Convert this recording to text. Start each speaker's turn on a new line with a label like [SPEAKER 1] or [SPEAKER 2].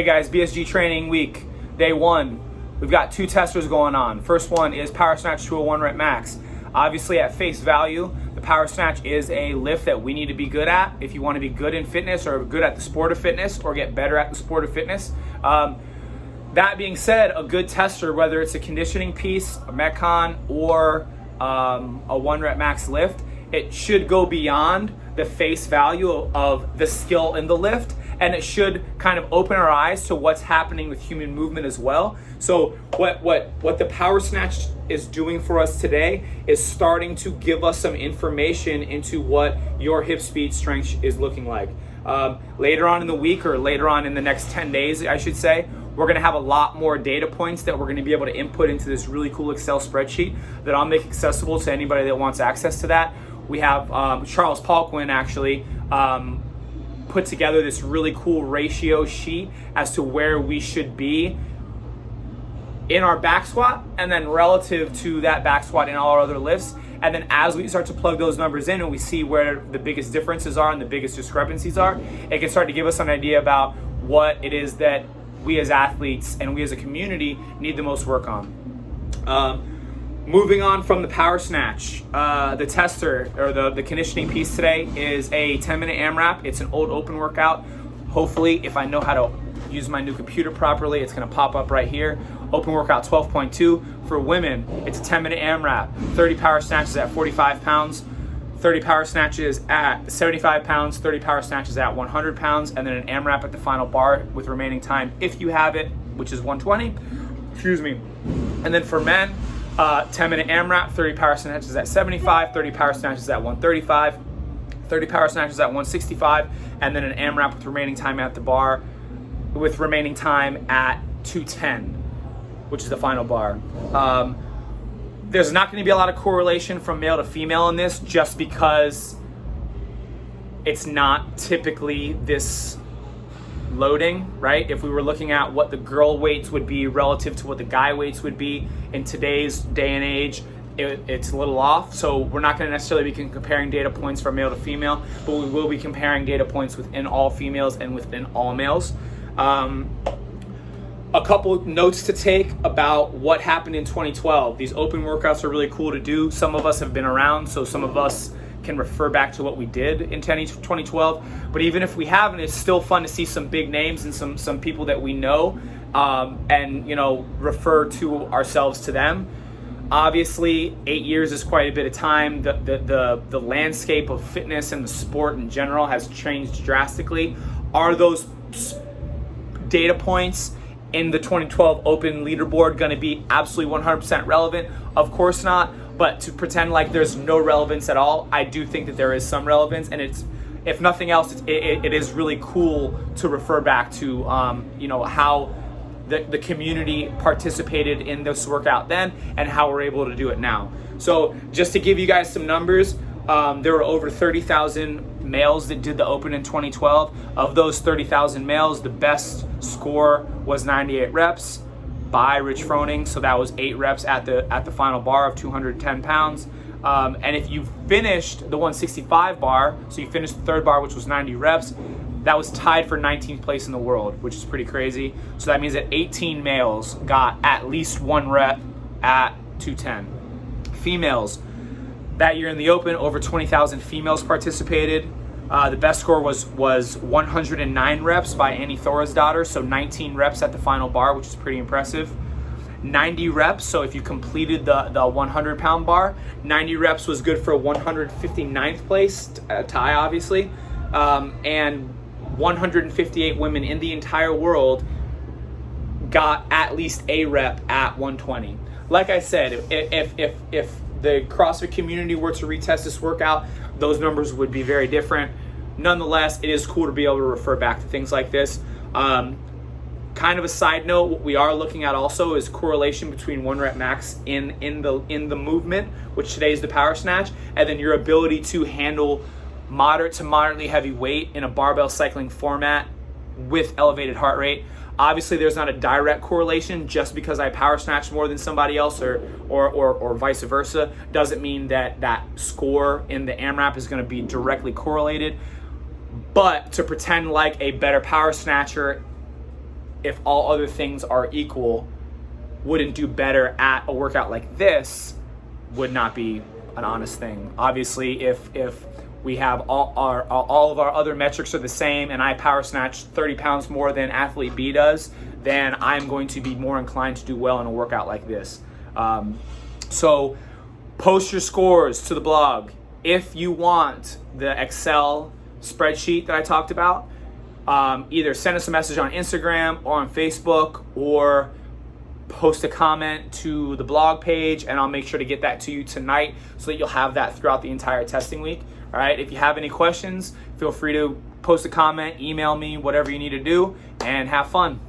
[SPEAKER 1] Hey guys, BSG training week, day one. We've got two testers going on. First one is Power Snatch to a 1 rep max. Obviously at face value, the Power Snatch is a lift that we need to be good at if you want to be good in fitness or good at the sport of fitness or get better at the sport of fitness. That being said, a good tester, whether it's a conditioning piece, a Metcon, or a 1 rep max lift, it should go beyond the face value of the skill in the lift, and it should kind of open our eyes to what's happening with human movement as well. So what the Power Snatch is doing for us today is starting to give us some information into what your hip speed strength is looking like. Later on in the week, or later on in the next 10 days, I should say, we're gonna have a lot more data points that we're gonna be able to input into this really cool Excel spreadsheet that I'll make accessible to anybody that wants access to that. We have Charles Poliquin actually put together this really cool ratio sheet as to where we should be in our back squat and then relative to that back squat in all our other lifts. And then as we start to plug those numbers in and we see where the biggest differences are and the biggest discrepancies are, it can start to give us an idea about what it is that we as athletes and we as a community need the most work on. Moving on from the Power Snatch, the tester or the conditioning piece today is a 10-minute AMRAP. It's an old open workout. Hopefully, if I know how to use my new computer properly, it's gonna pop up right here. Open workout 12.2. For women, it's a 10-minute AMRAP. 30 power snatches at 45 pounds, 30 power snatches at 75 pounds, 30 power snatches at 100 pounds, and then an AMRAP at the final bar with remaining time, if you have it, which is 120. Excuse me. And then for men, 10-minute AMRAP, 30 power snatches at 75, 30 power snatches at 135, 30 power snatches at 165, and then an AMRAP with remaining time at the bar, with remaining time at 210, which is the final bar. There's not going to be a lot of correlation from male to female in this, just because it's not typically this loading, right? If we were looking at what the girl weights would be relative to what the guy weights would be in today's day and age, it's a little off. So we're not going to necessarily be comparing data points from male to female, but we will be comparing data points within all females and within all males. A couple notes to take about what happened in 2012. These open workouts are really cool to do. Some of us have been around, so some of us can refer back to what we did in 2012. But even if we haven't, it's still fun to see some big names and some people that we know, and refer to ourselves to them. Obviously, 8 years is quite a bit of time. The landscape of fitness and the sport in general has changed drastically. Are those data points in the 2012 Open leaderboard going to be absolutely 100% relevant? Of course not. But to pretend like there's no relevance at all, I do think that there is some relevance, and it's, if nothing else, it is really cool to refer back to how the community participated in this workout then and how we're able to do it now. So just to give you guys some numbers, there were over 30,000 males that did the Open in 2012. Of those 30,000 males, the best score was 98 reps by Rich Froning. So that was 8 reps at the final bar of 210 pounds. And if you finished the 165 bar, so you finished the third bar, which was 90 reps, that was tied for 19th place in the world, which is pretty crazy. So that means that 18 males got at least 1 rep at 210. Females, that year in the Open, over 20,000 females participated. The best score was 109 reps by Annie Thorisdottir, so 19 reps at the final bar, which is pretty impressive. 90 reps, so if you completed the 100-pound bar, 90 reps was good for 159th place, tie obviously, and 158 women in the entire world got at least a rep at 120. Like I said, if the CrossFit community were to retest this workout, those numbers would be very different. Nonetheless, it is cool to be able to refer back to things like this. Kind of a side note, what we are looking at also is correlation between 1 rep max in the movement, which today is the Power Snatch, and then your ability to handle moderate to moderately heavy weight in a barbell cycling format with elevated heart rate. Obviously, there's not a direct correlation. Just because I power snatch more than somebody else or vice versa doesn't mean that score in the AMRAP is going to be directly correlated. But to pretend like a better power snatcher if all other things are equal, wouldn't do better at a workout like this would not be an honest thing. Obviously, if we have all of our other metrics are the same and I power snatch 30 pounds more than athlete B does, then I'm going to be more inclined to do well in a workout like this. So post your scores to the blog. If you want the Excel spreadsheet that I talked about, either send us a message on Instagram or on Facebook, or post a comment to the blog page, and I'll make sure to get that to you tonight so that you'll have that throughout the entire testing week. All right, if you have any questions, feel free to post a comment, email me, whatever you need to do, and have fun.